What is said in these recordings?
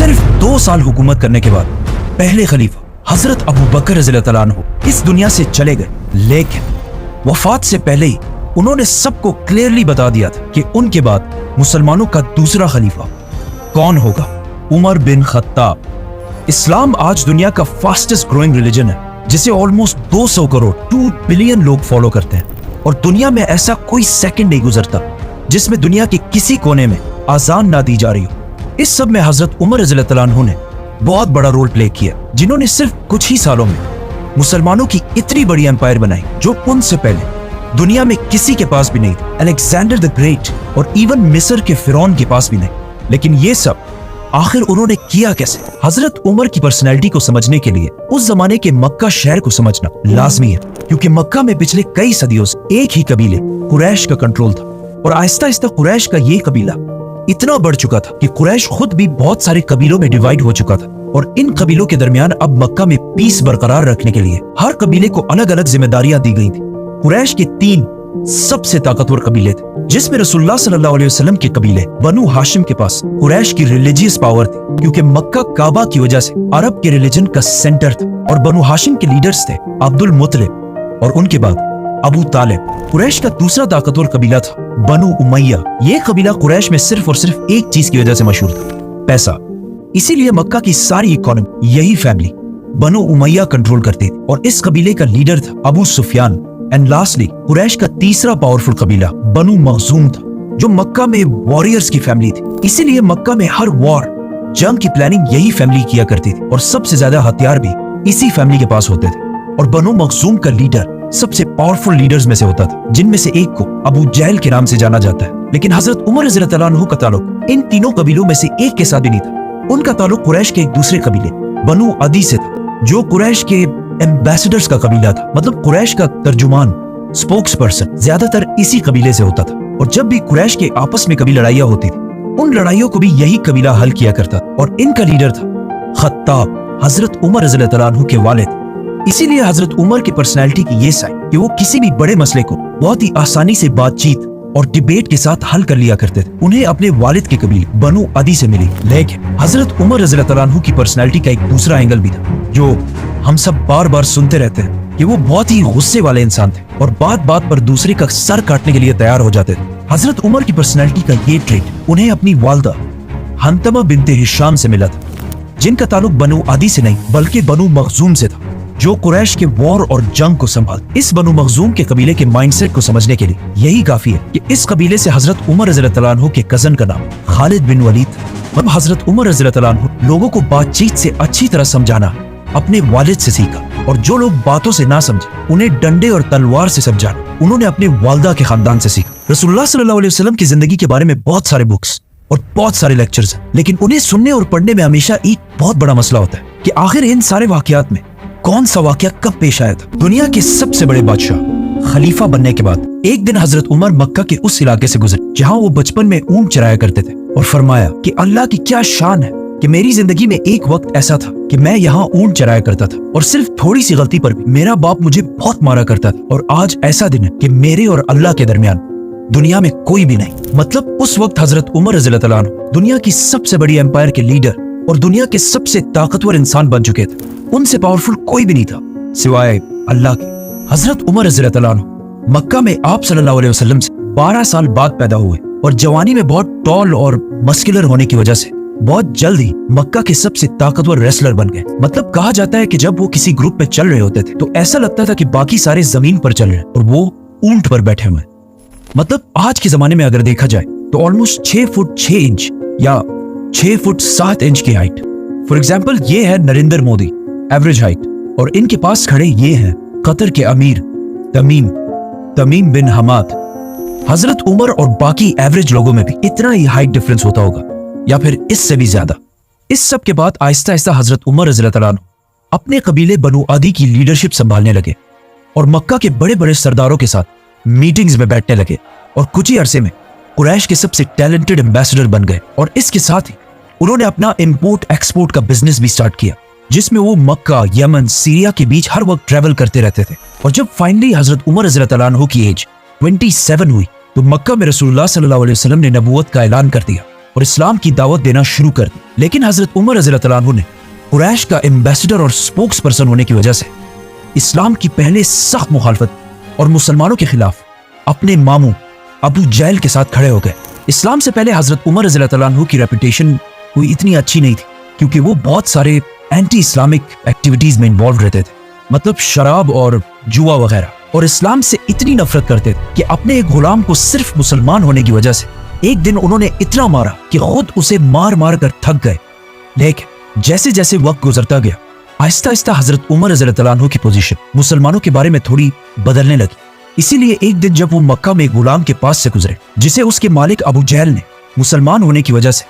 सिर्फ 2 साल हुकूमत करने के बाद पहले खलीफा हजरत अबू बकर रज़ियल्लाहु तआला अन्हु इस दुनिया से चले गए, लेकिन वफात से पहले ही उन्होंने सबको क्लियरली बता दिया था कि उनके बाद मुसलमानों का दूसरा खलीफा कौन होगा, उमर बिन खत्ताब। इस्लाम आज दुनिया का फास्टेस्ट ग्रोइंग रिलीजन है, जिसे ऑलमोस्ट 200 करोड़ 2 बिलियन लोग फॉलो करते हैं। और दुनिया में ऐसा कोई सेकंड नहीं गुजरता जिसमें दुनिया के किसी कोने में आजान ना दी जा रही हो। इस सब में हजरत उमर रज़ियल्लाहु तआला अन्हु ने बहुत बड़ा रोल प्ले किया, जिन्होंने सिर्फ कुछ ही सालों में मुसलमानों की इतनी बड़ी एम्पायर बनाई जो उनसे पहले दुनिया में किसी के पास भी नहीं थी। अलेक्जेंडर द ग्रेट और इवन मिस्र के फिरौन के पास भी नहीं। लेकिन ये सब आखिर उन्होंने किया कैसे? हजरत उमर की पर्सनैलिटी को समझने के लिए उस जमाने के मक्का शहर को समझना लाजमी है, क्योंकि मक्का में पिछले कई सदियों से एक ही कबीले कुरैश का कंट्रोल था। और आहिस्ता आहिस्ता कुरैश का ये कबीला इतना बढ़ चुका था कि कुरैश खुद भी बहुत सारे कबीलों में डिवाइड हो चुका था। और इन कबीलों के दरमियान अब मक्का में पीस बरकरार रखने के लिए हर कबीले को अलग अलग जिम्मेदारियां दी गई थी। कुरैश के 3 सबसे ताकतवर कबीले थे, जिसमें रसूलुल्लाह सल्लल्लाहु अलैहि वसल्लम के कबीले बनु हाशिम के पास कुरैश की रिलीजियस पावर थी, क्योंकि मक्का काबा की वजह से अरब के रिलीजन का सेंटर था। और बनु हाशिम के लीडर्स थे अब्दुल मुत्तलिब और उनके बाद अबू तालिब। कुरैश का दूसरा ताकतवर कबीला था बनु उमैया। ये कबीला कुरैश में सिर्फ और सिर्फ एक चीज की वजह से मशहूर था, पैसा। इसीलिए मक्का की सारी इकोनॉमी यही फैमिली बनु उमैया कंट्रोल करती थी। और इस कबीले का लीडर था अबू सुफियान। एंड लास्टली कुरैश का तीसरा पावरफुल कबीला बनु मखजूम था, जो मक्का में वॉरियर्स की फैमिली थी। इसीलिए मक्का में हर वॉर जंग की प्लानिंग यही फैमिली किया करती थी, और सबसे ज्यादा हथियार भी इसी फैमिली के पास होते थे। और बनु मखजूम का लीडर सबसे पावरफुल लीडर्स में से होता था, जिनमें से एक को अबू जहल के नाम से जाना जाता है। लेकिन हजरत उमर रज़ियल्लाहु तआला अन्हु का ताल्लुक इन तीनों कबीलों में से एक के साथ भी नहीं था। उनका ताल्लुक कुरैश के एक दूसरे कबीले बनु अदी से था, जो कुरैश के एम्बेसडर्स का कबीला था। मतलब कुरैश का तर्जुमान, स्पोक्स पर्सन ज्यादातर इसी कबीले से होता था। और जब भी कुरैश के आपस में कभी लड़ाइयां होती थी, उन लड़ाइयों को भी यही कबीला हल किया करता। और इनका लीडर था खत्ताब, हजरत उमर रज़ियल्लाहु तआला अन्हु के वालिद। इसीलिए हजरत उमर की पर्सनैलिटी की ये साइड कि वो किसी भी बड़े मसले को बहुत ही आसानी से बातचीत और डिबेट के साथ हल कर लिया करते थे, उन्हें अपने वालिद के कबीले बनु अदी से मिली। लेकिन हजरत उमर रज़ियल्लाहु तआला अन्हु की पर्सनैलिटी का एक दूसरा एंगल भी था, जो हम सब बार बार सुनते रहते हैं कि वो बहुत ही गुस्से वाले इंसान थे और बात बात पर दूसरे का सर काटने के लिए तैयार हो जाते थे। हजरत उमर की पर्सनैलिटी का ये ट्रेट उन्हें अपनी वालदा हंतमा बिनते हिशाम से मिला था, जिनका ताल्लुक बनु अदी से नहीं बल्कि बनु मखजूम से था, जो कुरैश के वॉर और जंग को संभाल। इस बनु मखजूम के कबीले के माइंडसेट को समझने के लिए यही काफी है कि इस कबीले से हजरत उमर रज़ियल्लाहु तआला अन्हु के कजन का नाम खालिद बिन वलीद था। अब हजरत उमर रज़ियल्लाहु तआला अन्हु लोगों को बातचीत से अच्छी तरह समझाना अपने वालिद से सीखा, और जो लोग बातों से ना समझे उन्हें डंडे और तलवार से समझाना उन्होंने अपने वालदा के खानदान से सीखा। रसूलुल्लाह सल्लल्लाहु अलैहि वसल्लम की जिंदगी के बारे में बहुत सारे बुक्स और बहुत सारे लेक्चर्स हैं, लेकिन उन्हें सुनने और पढ़ने में हमेशा एक बहुत बड़ा मसला होता है कि आखिर इन सारे वाकयात में कौन सा वाकया कब पेश आया था। दुनिया के सबसे बड़े बादशाह खलीफा बनने के बाद एक दिन हजरत उमर मक्का के उस इलाके से गुजरे जहां वो बचपन में ऊंट चराया करते थे, और फरमाया कि अल्लाह की क्या शान है कि मेरी जिंदगी में एक वक्त ऐसा था कि मैं यहाँ ऊंट चराया करता था, और सिर्फ थोड़ी सी गलती पर भी मेरा बाप मुझे बहुत मारा करता था। और आज ऐसा दिन है कि मेरे और अल्लाह के दरमियान दुनिया में कोई भी नहीं। मतलब उस वक्त हजरत उमर रज़ियल्लाहु तआला अन्हु दुनिया की सबसे बड़ी एम्पायर के लीडर और दुनिया के सबसे ताकतवर इंसान बन चुके थे। उनसे पावरफुल कोई भी नहीं था सिवाय अल्लाह के। हजरत उमर रज़ियल्लाहु तआला अन्हु मक्का में आप सल्लल्लाहु अलैहि वसल्लम से 12 साल बाद पैदा हुए, और जवानी में बहुत टॉल और मस्कुलर होने की वजह से बहुत जल्द ही मक्का के सबसे ताकतवर रेसलर बन गए। मतलब कहा जाता है कि जब वो किसी ग्रुप में चल रहे होते थे तो ऐसा लगता था कि बाकी सारे जमीन पर चल रहे हैं और वो ऊंट पर बैठे हुए। मतलब आज के जमाने में अगर देखा जाए तो ऑलमोस्ट 6 फुट 6 इंच या 6 फुट 7 इंच की हाइट। फॉर एग्जाम्पल ये है नरेंद्र मोदी, एवरेज हाइट, और इनके पास खड़े ये हैं कतर के अमीर तमीम बिन हमाद। हजरत उमर और बाकी एवरेज लोगों में भी इतना ही हाइट डिफरेंस होता होगा या फिर इससे भी ज्यादा। इस सब के बाद आहिस्ता आहिस्ता हजरत उमर रज़ियल्लाहु तआला अन्हु अपने कबीले बनु अदी की लीडरशिप संभालने लगे और मक्का के बड़े बड़े सरदारों के साथ मीटिंग्स में बैठने लगे, और कुछ ही अरसे में कुरैश के सबसे टैलेंटेड एम्बेसडर बन गए। और इसके साथ ही उन्होंने अपना इंपोर्ट एक्सपोर्ट का बिजनेस भी स्टार्ट किया, जिसमें वो मक्का, यमन, सीरिया के बीच हर वक्त ट्रेवल करते रहते थे। और जब फाइनली हजरत उमर रज़ियल्लाहु तआला अन्हु की एज 27 हुई तो मक्का में रसूलुल्लाह सल्लल्लाहु अलैहि वसल्लम ने नबूवत का ऐलान कर दिया और इस्लाम की दावत देना शुरू कर दी। लेकिन हजरत उमर रज़ियल्लाहु तआला अन्हु ने कुरैश का एम्बेसडर और स्पोक्स पर्सन होने की वजह से इस्लाम की पहले सख्त मुखालफत और मुसलमानों के खिलाफ अपने मामू अबू जहल के साथ खड़े हो गए। इस्लाम से पहले हजरत उमर रज़ियल्लाहु तआला अन्हु की रेपुटेशन कोई इतनी अच्छी नहीं थी, क्योंकि वो बहुत सारे एंटी इस्लामिक एक्टिविटीज में इन्वॉल्व रहते थे, मतलब शराब और जुआ वगैरह, और इस्लाम से इतनी नफरत करते थे कि अपने एक गुलाम को सिर्फ मुसलमान होने की वजह से एक दिन उन्होंने इतना मारा कि खुद उसे मार मार कर थक गए। लेकिन जैसे जैसे वक्त गुजरता गया, आहिस्ता आहिस्ता हजरत उमर रज़ियल्लाहु तआला अन्हु की पोजीशन मुसलमानों के बारे में थोड़ी बदलने लगी। इसीलिए एक दिन जब वो मक्का में एक गुलाम के पास से गुजरे, जिसे उसके मालिक अबू जहल ने मुसलमान होने की वजह से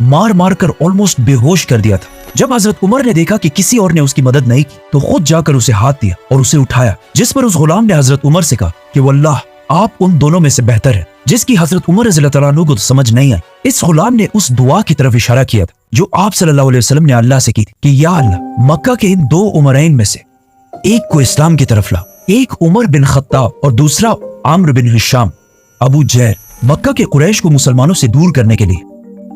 मार मार कर ऑलमोस्ट बेहोश कर दिया था, जब हजरत उमर ने देखा कि किसी और ने उसकी मदद नहीं की, तो खुद जाकर उसे हाथ दिया और उसे उठाया, जिस पर उस गुलाम ने हजरत उमर से कहा कि वल्लाह आप उन दोनों में से बेहतर है, जिसकी हजरत उमर रज़ियल्लाहु तआला अन्हु को तो समझ नहीं आई। इस गुलाम ने उस दुआ की तरफ इशारा किया था जो आप सल्लल्लाहु अलैहि वसल्लम ने अल्लाह से की थी कि या अल्लाह, मक्का के इन दो उमरैन में से एक को इस्लाम की तरफ ला। एक उमर बिन खत्ताब और दूसरा आम्र बिन हिशाम। अबू जहल मक्का के कुरैश को मुसलमानों से दूर करने के लिए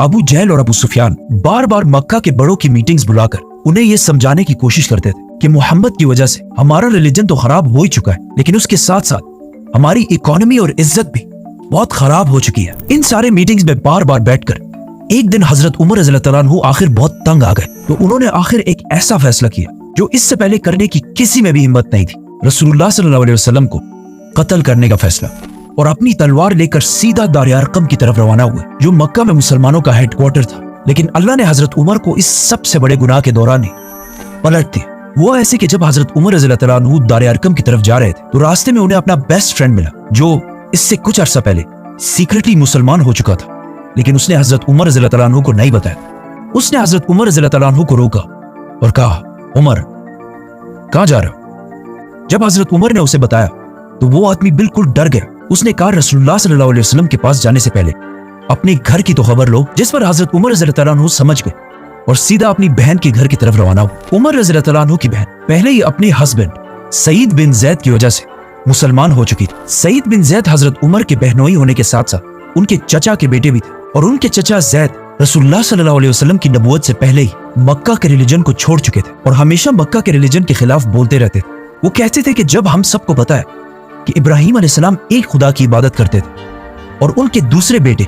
अबू जहल और अबू सुफियान बार बार मक्का के बड़ों की मीटिंग्स बुलाकर उन्हें यह समझाने की कोशिश करते थे कि मोहम्मद की वजह से हमारा रिलीजन तो खराब हो ही चुका है, लेकिन उसके साथ साथ हमारी इकोनॉमी और इज्जत भी बहुत खराब हो चुकी है। इन सारे मीटिंग्स में बार बार बैठकर एक दिन हजरत उमर रज़ियल्लाहु तआला अन्हु आखिर बहुत तंग आ गए, तो उन्होंने आखिर एक ऐसा फैसला किया जो इससे पहले करने की किसी में भी हिम्मत नहीं थी, रसूलुल्लाह सल्लल्लाहु अलैहि वसल्लम को कत्ल करने का फैसला, और अपनी तलवार लेकर सीधा दार अरकम की तरफ रवाना हुए, जो मक्का में मुसलमानों का हेडक्वार्टर था। लेकिन अल्लाह ने हजरत उमर को इस सबसे बड़े गुनाह के दौरान ही पलट दिया। वो ऐसे कि जब हजरत उमर रज़ियल्लाहु तआला अन्हु दार अरकम की तरफ जा रहे थे, तो रास्ते में उन्हें अपना बेस्ट फ्रेंड मिला, जो इससे कुछ अरसा पहले सीक्रेटली मुसलमान हो चुका था, लेकिन उसने हजरत उमर रज़ियल्लाहु तआला अन्हु को नहीं बताया। उसने हजरत उमर रज़ियल्लाहु तआला अन्हु को रोका और कहा, उमर कहां जा रहे हो? जब हजरत उमर ने उसे बताया तो वो आदमी बिल्कुल डर गया। उसने कहा, रसूलुल्लाह सल्लल्लाहु अलैहि वसल्लम के पास जाने से पहले अपने घर की तो खबर लो। जिस पर हजरत उमर रज़ियल्लाहु तआला अन्हु समझ गए और सीधा अपनी बहन के घर की तरफ रवाना हुए। उमर रज़ियल्लाहु तआला अन्हु की बहन पहले ही अपने हस्बैंड सईद बिन जैद की वजह से मुसलमान हो चुकी थी। सईद बिन जैद हजरत उमर के बहनोई होने के साथ साथ उनके चचा के बेटे भी थे, और उनके चचा जैद रसूलुल्लाह सल्लल्लाहु अलैहि वसल्लम की नबूवत से पहले ही मक्का के रिलीजन को छोड़ चुके थे और हमेशा मक्का के रिलीजन के खिलाफ बोलते रहते थे। वो कहते थे कि जब हम सबको पता है कि इब्राहिम अलैहिस्सलाम एक खुदा की इबादत करते थे और उनके दूसरे बेटे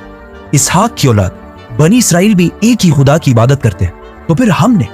इसहाक की औलाद बनी इसराइल भी एक ही खुदा की इबादत करते हैं, तो फिर हमने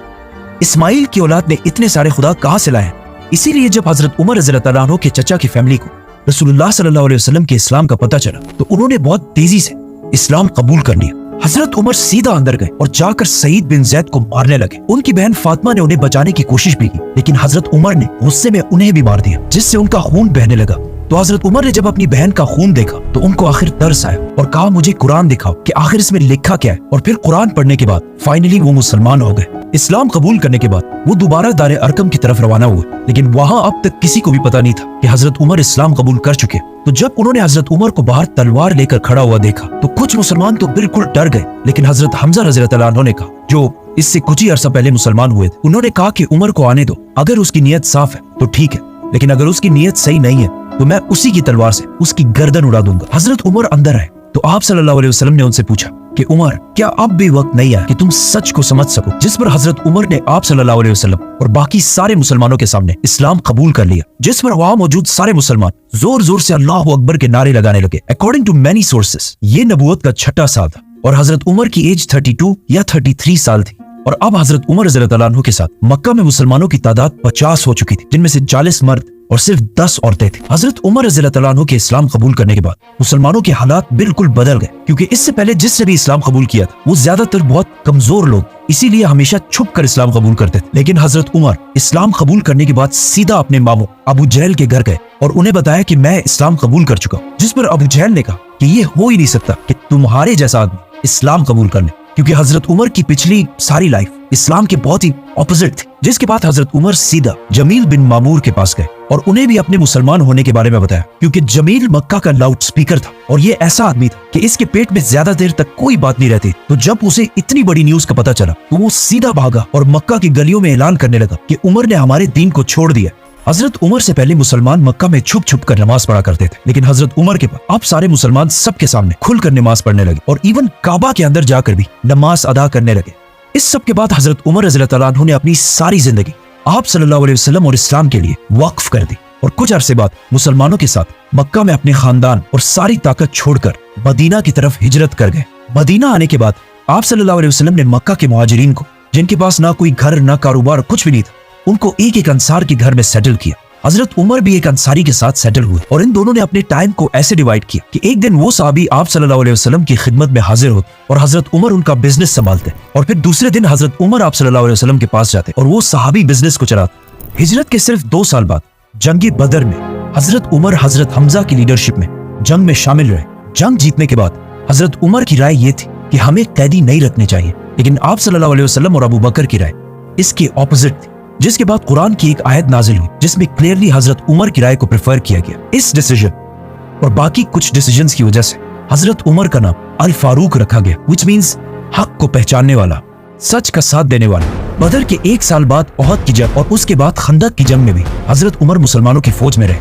इस्माइल की औलाद में इतने सारे खुदा कहां से लाए? इसीलिए जब हजरत उमर रज़ियल्लाहु तआला अन्हु के चचा की फैमिली को रसूलुल्लाह सल्लल्लाहु अलैहि वसल्लम के इस्लाम का पता चला, तो उन्होंने बहुत तेजी से इस्लाम कबूल कर लिया। हजरत उमर सीधा अंदर गए और जाकर सईद बिन जैद को मारने लगे। उनकी बहन फातिमा ने उन्हें बचाने की कोशिश भी की, लेकिन हजरत उमर ने गुस्से में उन्हें भी मार दिया, जिससे उनका खून बहने लगा। तो हजरत उमर ने जब अपनी बहन का खून देखा तो उनको आखिर तरस आया और कहा, मुझे कुरान दिखाओ कि आखिर इसमें लिखा क्या है। और फिर कुरान पढ़ने के बाद फाइनली वो मुसलमान हो गए। इस्लाम कबूल करने के बाद वो दोबारा दार अरकम की तरफ रवाना हुए, लेकिन वहां अब तक किसी को भी पता नहीं था कि हजरत उमर इस्लाम कबूल कर चुके। तो जब उन्होंने हजरत उमर को बाहर तलवार लेकर खड़ा हुआ देखा तो कुछ मुसलमान तो बिल्कुल डर गए, लेकिन हजरत हमजा रज़ियल्लाहु तआला अन्हु ने कहा, जो इससे कुछ ही अरसा पहले मुसलमान हुए थे, उन्होंने कहा कि उमर को आने दो, अगर उसकी नीयत साफ है तो ठीक है, लेकिन अगर उसकी नीयत सही नहीं है तो मैं उसी की तलवार से उसकी गर्दन उड़ा दूंगा। हजरत उमर अंदर आए तो आप सल्लल्लाहु अलैहि वसल्लम ने उनसे पूछा कि उमर, क्या अब भी वक्त नहीं आया कि तुम सच को समझ सको? जिस पर हजरत उमर ने आप सल्लल्लाहु अलैहि वसल्लम और बाकी सारे मुसलमानों के सामने इस्लाम कबूल कर लिया, जिस पर वहां मौजूद सारे मुसलमान जोर जोर से अल्लाहु अकबर के नारे लगाने लगे। अकॉर्डिंग टू मेनी सोर्सेस ये नबूवत का छठा साल था और हजरत उमर की एज 32 या 33 साल थी, और अब हजरत उमर रज़ियल्लाहु तआला अन्हु के साथ मक्का में मुसलमानों की तादाद 50 हो चुकी थी, जिनमें से 40 मर्द और सिर्फ 10 औरतें थी। हजरत उमर रज़ियल्लाहु तआला अन्हु के इस्लाम कबूल करने के बाद मुसलमानों के हालात बिल्कुल बदल गए, क्योंकि इससे पहले जिसने भी इस्लाम कबूल किया था वो ज्यादातर बहुत कमजोर लोग, इसीलिए हमेशा छुप कर इस्लाम कबूल करते थे। लेकिन हजरत उमर इस्लाम कबूल करने के बाद सीधा अपने मामू अबू जहल के घर गए और उन्हें बताया कि मैं इस्लाम कबूल कर चुका हूँ, जिस पर अबू जहल ने कहा कि ये हो ही नहीं सकता कि तुम्हारे जैसा आदमी इस्लाम कबूल कर ले, क्योंकि हजरत उमर की पिछली सारी लाइफ इस्लाम के बहुत ही ऑपोजिट थी। जिसके बाद हजरत उमर सीधा जमील बिन मामूर के पास गए और उन्हें भी अपने मुसलमान होने के बारे में बताया, क्योंकि जमील मक्का का लाउड स्पीकर था और ये ऐसा आदमी था कि इसके पेट में ज्यादा देर तक कोई बात नहीं रहती। तो जब उसे इतनी बड़ी न्यूज का पता चला तो वो सीधा भागा और मक्का की गलियों में ऐलान करने लगा कि उमर ने हमारे दीन को छोड़ दिया हजरत उमर से पहले मुसलमान मक्का में छुप छुप कर नमाज पढ़ा करते थे, लेकिन हजरत उमर के बाद अब सारे मुसलमान सबके सामने खुलकर नमाज पढ़ने लगे और इवन काबा के अंदर जाकर भी नमाज अदा करने लगे। इस सब के बाद हजरत उमर रज़ियल्लाहु तआला अन्हु ने अपनी सारी जिंदगी आप सल्लल्लाहु अलैहि वसल्लम और इस्लाम के लिए वक्फ कर दी और कुछ अरसे बाद मुसलमानों के साथ मक्का में अपने खानदान और सारी ताकत छोड़कर मदीना की तरफ हिजरत कर गए। मदीना आने के बाद आप सल्लल्लाहु अलैहि वसल्लम ने मक्का के मुहाजिरीन को, जिनके पास ना कोई घर ना कारोबार कुछ भी नहीं था, उनको एक एक अंसार के घर में सेटल किया। हजरत उमर भी एक अंसारी के साथ सेटल हुए और इन दोनों ने अपने टाइम को ऐसे डिवाइड किया कि एक दिन वो साहबी आप सल्लल्लाहु अलैहि वसल्लम की खिदमत में हाजिर होते और हजरत उमर उनका बिजनेस संभालते और फिर दूसरे दिन हजरत उमर आप सल्लल्लाहु अलैहि वसल्लम के पास जाते और वो साहबी बिजनेस को चलाते। हिजरत के सिर्फ 2 साल बाद जंग बदर में हजरत उमर हजरत हमजा की लीडरशिप में जंग में शामिल रहे। जंग जीतने के बाद हजरत उमर की राय ये थी कि हमें कैदी नहीं रखने चाहिए, लेकिन आप सल्लल्लाहु अलैहि वसल्लम और अबू बकर की राय इसके ऑपोजिट थी, जिसके बाद कुरान की एक आयत नाजिल हुई जिसमें क्लियरली हजरत उमर की राय को प्रेफर किया गया। इस डिसीजन और बाकी कुछ डिसीजंस की वजह से हजरत उमर का नाम अल फारूक रखा गया, व्हिच मींस हक को पहचानने वाला, सच का साथ देने वाला। बदर के 1 साल बाद ओहद की जंग और उसके बाद खंदक की जंग में भी हजरत उमर मुसलमानों की फौज में रहे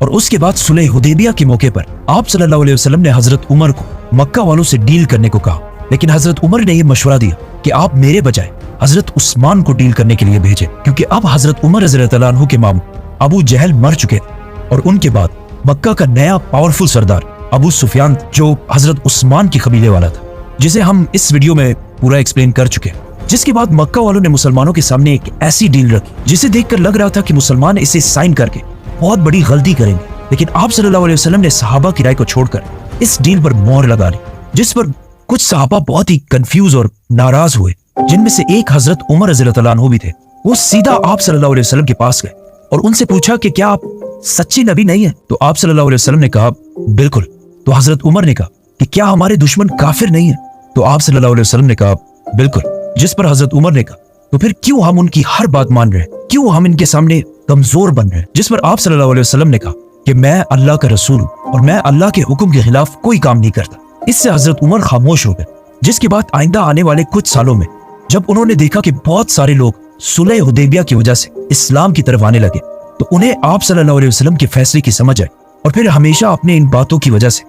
और उसके बाद सुलह हुदैबिया के मौके पर आप सल्लल्लाहु अलैहि वसल्लम ने हजरत उमर को मक्का वालों से डील करने को कहा, लेकिन हजरत उमर ने यह मशवरा दिया कि आप मेरे बजाय हजरत उस्मान को डील करने के लिए भेजें, क्योंकि अब हजरत उमर रज़ियल्लाहु तआला अन्हु के मामू अबू जहल मर चुके थे और उनके बाद मक्का का नया पावरफुल सरदार अबू सुफियान जो हजरत उस्मान की कबीले वाला था, जिसे हम इस वीडियो में पूरा एक्सप्लेन कर चुके हैं। जिसके बाद मक्का वालों ने मुसलमानों के सामने एक ऐसी डील रखी जिसे देखकर लग रहा था कि मुसलमान इसे साइन करके बहुत बड़ी गलती करेंगे, लेकिन आप सल्लल्लाहु अलैहि वसल्लम ने सहाबा की राय को छोड़कर इस डील पर मोहर लगा ली, जिस पर कुछ सहाबा बहुत ही कंफ्यूज और नाराज हुए, जिनमें से एक हजरत उमर रज़ियल्लाहु तआला अन्हु भी थे। वो सीधा आप सल्लल्लाहु अलैहि वसल्लम के पास गए और उनसे पूछा कि क्या आप सच्चे नबी नहीं है? तो आप सल्लल्लाहु अलैहि वसल्लम ने कहा बिल्कुल। तो हजरत उमर ने कहा कि क्या हमारे दुश्मन काफिर नहीं है? तो आप सल्लल्लाहु अलैहि वसल्लम ने कहा बिल्कुल। जिस पर हजरत उमर ने कहा तो फिर क्यों हम उनकी हर बात मान रहे हैं, क्यों हम इनके सामने कमजोर बन रहे हैं? जिस पर आप सल्लल्लाहु अलैहि वसल्लम ने कहा कि मैं अल्लाह का रसूल हूं और मैं अल्लाह के हुक्म के खिलाफ कोई काम नहीं करता। इससे हजरत उमर खामोश हो गए। जिसके बाद आइंदा आने वाले कुछ सालों में जब उन्होंने देखा कि बहुत सारे लोग सुलह हुदैबिया की वजह से इस्लाम की तरफ आने लगे, तो उन्हें आप सल्लल्लाहु अलैहि वसल्लम के फैसले की समझ आई और फिर हमेशा अपने इन बातों की वजह से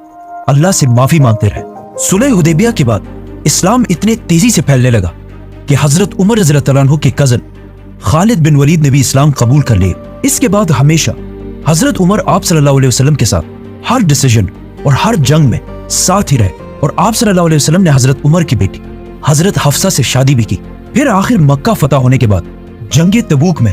अल्लाह से माफी मांगते रहे। सुलह हुदैबिया के बाद इस्लाम इतने तेजी से फैलने लगा कि हजरत उमर रज़ियल्लाहु तआला अन्हु के कजन खालिद बिन वलीद ने भी इस्लाम कबूल कर लिया। इसके बाद हमेशा हजरत उमर आप सल्लल्लाहु अलैहि वसल्लम के साथ हर डिसीजन और हर जंग में साथ ही रहे और आप सल्लल्लाहु अलैहि वसल्लम ने हजरत उमर की बेटी हजरत हफ्सा से शादी भी की। फिर आखिर मक्का फतह होने के बाद जंगे तबूक में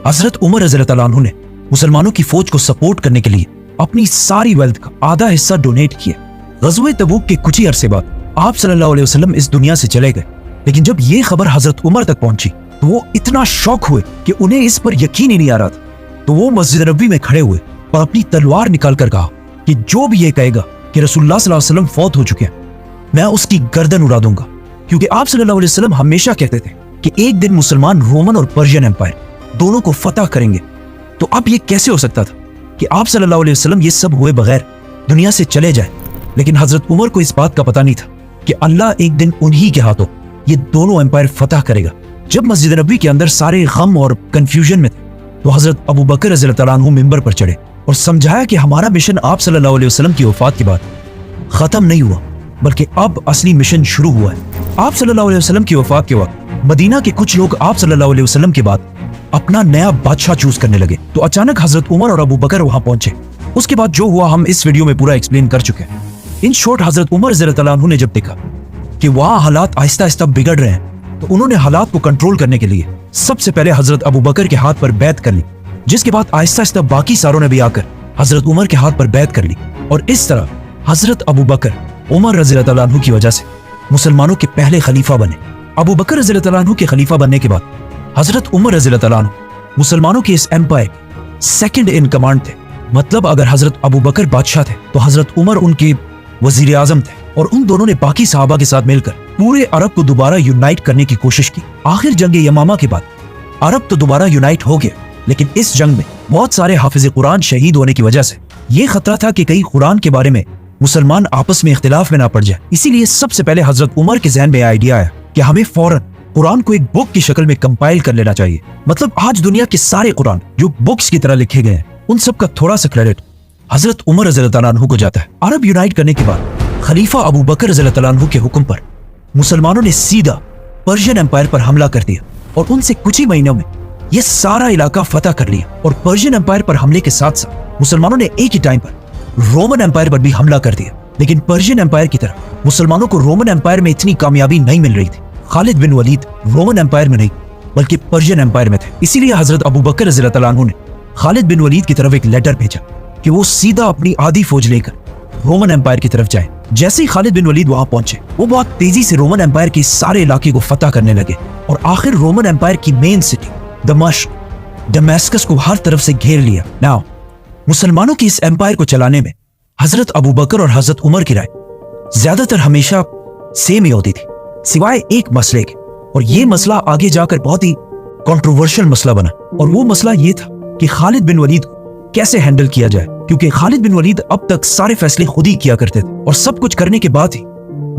हजरत उमर रज़ियल्लाहु तआला अन्हु ने मुसलमानों की फौज को सपोर्ट करने के लिए अपनी सारी वेल्थ का आधा हिस्सा डोनेट किया। ग़ज़वे तबूक के कुछ ही अरसे बाद आप सल्लल्लाहु अलैहि वसल्लम इस दुनिया से चले गए, लेकिन जब ये खबर हजरत उमर तक पहुंची तो वो इतना शॉक हुए कि उन्हें इस पर यकीन ही नहीं आ रहा था। तो वो मस्जिद नबवी में खड़े हुए और अपनी तलवार निकाल कर कहा कि जो भी ये कहेगा कि रसूलुल्लाह सल्लल्लाहु अलैहि वसल्लम फौत हो चुके हैं, मैं उसकी गर्दन उड़ा दूंगा। क्योंकि आप सल्लल्लाहु अलैहि वसल्लम हमेशा कहते थे कि एक दिन मुसलमान रोमन और पर्शियन एम्पायर दोनों को फतह करेंगे। तो अब ये कैसे हो सकता था कि आप सल्लल्लाहु अलैहि वसल्लम ये सब हुए बगैर दुनिया से चले जाए? लेकिन हजरत उमर को इस बात का पता नहीं था कि अल्लाह एक दिन उन्हीं के हाथों ये दोनों एम्पायर फतह करेगा। जब मस्जिद नबवी के अंदर सारे गम और कंफ्यूजन में थे, तो हजरत अबू बकर रज़ियल्लाहु तआला अन्हु मिंबर पर चढ़े और समझाया कि हमारा मिशन आप सल्लल्लाहु अलैहि वसल्लम की वफात के बाद खत्म नहीं हुआ, बल्कि अब असली मिशन शुरू हुआ है। आप सल्लल्लाहु अलैहि वसल्लम की वफात के वक्त मदीना के कुछ लोग आप सल्लल्लाहु अलैहि वसल्लम के बाद अपना नया बादशाह चूज करने लगे। तो अचानक हजरत उमर और अबू बकर वहां पहुंचे। उसके बाद जो हुआ हम इस वीडियो में पूरा एक्सप्लेन कर चुके हैं। इन शॉर्ट हजरत उमर रज़ियल्लाहु तआला अन्हु ने जब देखा कि वहां हालात आहिस्ता आहिस्ता बिगड़ रहे हैं, तो उन्होंने हालात को कंट्रोल करने के लिए सबसे पहले हजरत अबू बकर के हाथ पर बैत कर ली, जिसके बाद आहिस्ता आहिस्ता बाकी सारों ने भी आकर हजरत उमर के हाथ पर बैत कर ली और इस तरह हजरत अबू बकर उमर रज़ियल्लाहु तआला अन्हु की वजह से मुसलमानों के पहले खलीफा बने। अबू बकर रज़ियल्लाहु तआला अन्हु के खलीफा बनने के बाद हजरत उमर रज़ियल्लाहु तआला अन्हु मुसलमानों के इस एम्पायर सेकंड इन कमांड थे। मतलब अगर हजरत अबू बकर बादशाह थे तो हजरत उमर उनके वजीर आजम थे और उन दोनों ने बाकी सहाबा के साथ मिलकर पूरे अरब को दोबारा यूनाइट करने की कोशिश की। आखिर जंग यमामा के बाद अरब तो दोबारा यूनाइट हो गया, लेकिन इस जंग में बहुत सारे हाफिज कुरान शहीद होने की वजह से ये खतरा था कि कहीं कुरान के बारे में मुसलमान आपस में इख्तिलाफ में ना पड़ जाए। इसीलिए सबसे पहले हजरत उमर के जहन में आइडिया आया कि हमें फौरन कुरान को एक बुक की शक्ल में कंपाइल कर लेना चाहिए। मतलब आज दुनिया के सारे कुरान जो बुक्स की तरह लिखे गए हैं, उन सब का थोड़ा सा क्रेडिट हजरत उमर रज़ियल्लाहु अन्हु को जाता है। अरब यूनाइट करने के बाद खलीफा अबू बकर रज़ियल्लाहु अन्हु के हुक्म पर मुसलमानों ने सीधा पर्शियन एम्पायर पर हमला कर दिया और उनसे कुछ ही महीनों में यह सारा इलाका फतह कर लिया। और पर्शियन एम्पायर पर हमले के साथ साथ मुसलमानों ने एक ही टाइम पर रोमन एम्पायर पर भी हमला कर दिया। लेकिन पर्शियन एम्पायर की तरह मुसलमानों को रोमन एम्पायर में इतनी कामयाबी नहीं मिल रही थी। खालिद बिन वलीद रोमन एम्पायर में नहीं बल्कि पर्शियन एम्पायर में थे। इसीलिए हजरत अबू बकर रज़ियल्लाहु अन्हु ने खालिद बिन वलीद की तरफ एक लेटर भेजा कि वो सीधा अपनी आधी फौज लेकर रोमन एम्पायर की तरफ जाए। जैसे ही खालिद बिन वलीद वहां पहुंचे, वो बहुत तेजी से रोमन एम्पायर के सारे इलाके को फतह करने लगे और आखिर रोमन एम्पायर की मेन सिटी दमास्कस को हर तरफ से घेर लिया। नाउ मुसलमानों की इस एम्पायर को चलाने में हजरत अबू बकर और हजरत उमर की राय ज्यादातर हमेशा सेम ही होती थी, सिवाय एक मसले के। और ये मसला आगे जाकर बहुत ही कंट्रोवर्शियल मसला बना। और वो मसला ये था कि खालिद बिन वलीद को कैसे हैंडल किया जाए, क्योंकि खालिद बिन वलीद अब तक सारे फैसले खुद ही किया करते थे और सब कुछ करने के बाद ही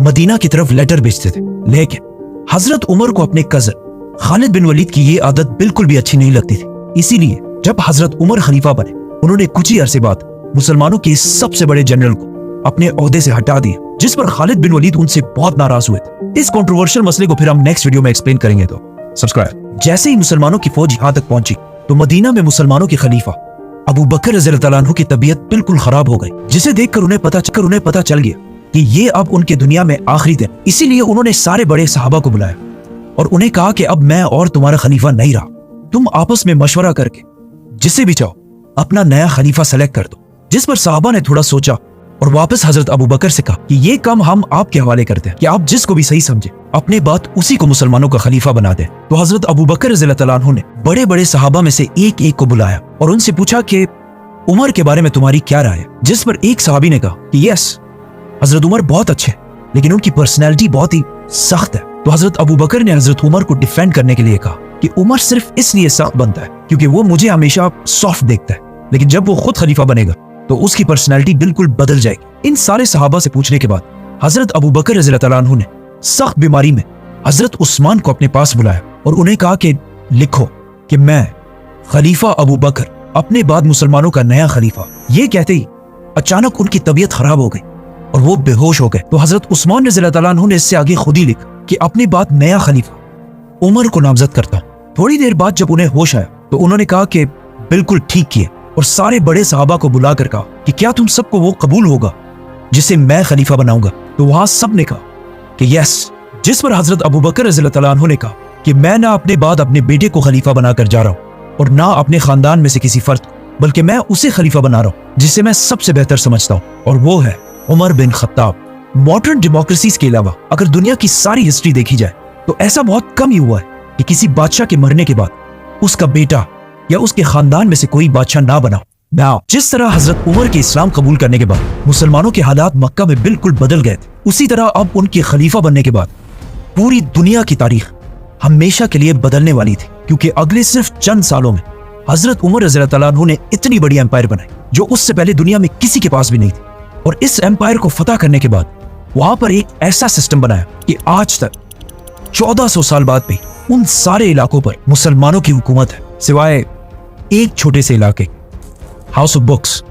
मदीना की तरफ लेटर भेजते थे। लेकिन हजरत उमर को अपने कजन खालिद बिन वलीद की ये आदत बिल्कुल भी अच्छी नहीं लगती थी। इसीलिए जब हजरत उमर खलीफा बने, उन्होंने कुछ ही अरसे बाद मुसलमानों के सबसे बड़े जनरल को अपने ओहदे से हटा दिया, जिस पर खालिद बिन वलीद उनसे बहुत नाराज हुए थे। इस कंट्रोवर्शियल मसले को फिर हम नेक्स्ट वीडियो में एक्सप्लेन करेंगे, तो सब्सक्राइब। जैसे ही मुसलमानों की फौज यहां तक पहुंची तो मदीना में मुसलमानों के खलीफा अबू बकर रज़ियल्लाहु अन्हु की तबीयत बिल्कुल खराब हो गई, जिसे देखकर उन्हें पता चल गया कि ये अब उनके दुनिया में आखिरी दिन। इसीलिए उन्होंने सारे बड़े सहाबा को बुलाया और उन्हें कहा कि अब मैं और तुम्हारा खलीफा नहीं रहा, तुम आपस में मशवरा करके जिसे भी चाहो अपना नया खलीफा सेलेक्ट कर दो। जिस पर साहबा ने थोड़ा सोचा और वापस हजरत अबू बकर से कहा कि ये काम हम आपके हवाले करते हैं, कि आप जिसको भी सही समझे अपने बात उसी को मुसलमानों का खलीफा बना दे। तो हजरत अबू बकर रज़ियल्लाहु अन्हु ने बड़े बड़े सहाबा में से एक एक को बुलाया और उनसे पूछा कि उमर के बारे में तुम्हारी क्या राय है। जिस पर एक सहाबी ने कहा कि यस, हजरत उमर बहुत अच्छे, लेकिन उनकी पर्सनैलिटी बहुत ही सख्त है। तो हजरत अबू बकर ने हजरत उमर को डिफेंड करने के लिए कहा कि उमर सिर्फ इसलिए सख्त बनता है क्योंकि वो मुझे हमेशा सॉफ्ट देखता है, लेकिन जब वो खुद खलीफा बनेगा तो उसकी पर्सनैलिटी बिल्कुल बदल जाएगी। इन सारे सहाबा से पूछने के बाद हजरत अबू बकर रज़ियल्लाहु अन्हु ने सख्त बीमारी में हजरत उस्मान को अपने पास बुलाया और उन्हें कहा कि लिखो कि मैं खलीफा अबू बकर, अपने बाद मुसलमानों का नया खलीफा। ये कहते ही अचानक उनकी तबीयत खराब हो गई और वो बेहोश हो गए। तो हजरत उस्मान रज़ियल्लाहु अन्हु ने इससे आगे खुद ही लिखा कि अपनी बात नया खलीफा उमर को नामजद करता हूं। थोड़ी देर बाद जब उन्हें होश आया तो उन्होंने कहा कि बिल्कुल ठीक किया और सारे बड़े सहाबा को बुलाकर कहा कि क्या तुम सबको वो कबूल होगा जिसे मैं खलीफा बनाऊंगा। तो वहां सब ने कहा कि यस। जिस पर हजरत अबू बकर रज़ियल्लाहु अन्हु ने कहा कि मैं ना अपने बाद अपने बेटे को खलीफा बनाकर जा रहा हूं और ना अपने खानदान में से किसी फर्द को, बल्कि मैं उसे खलीफा बना रहा हूं जिसे मैं सबसे बेहतर समझता हूं, और वो है Umar bin Khattab. Modern democracies के अलावा अगर दुनिया की सारी हिस्ट्री देखी जाए तो ऐसा बहुत कम ही हुआ है कि किसी बादशाह के मरने के बाद उसका बेटा या उसके खानदान में से कोई बादशाह ना बना। नाउ जिस तरह हजरत उमर के इस्लाम कबूल करने के बाद मुसलमानों के हालात मक्का में बिल्कुल बदल गए थे, उसी तरह अब उनके खलीफा बनने के बाद पूरी दुनिया की तारीख हमेशा के लिए बदलने वाली थी, क्योंकि अगले सिर्फ चंद सालों में हजरत उमर रज़ियल्लाहु अन्हु ने इतनी बड़ी एम्पायर बनाई जो उससे पहले दुनिया में किसी के पास भी नहीं थी। और इस एम्पायर को फतह करने के बाद वहां पर एक ऐसा सिस्टम बनाया कि आज तक 1400 साल बाद भी उन सारे इलाकों पर मुसलमानों की हुकूमत है, सिवाय एक छोटे से इलाके हाउस ऑफ बुक्स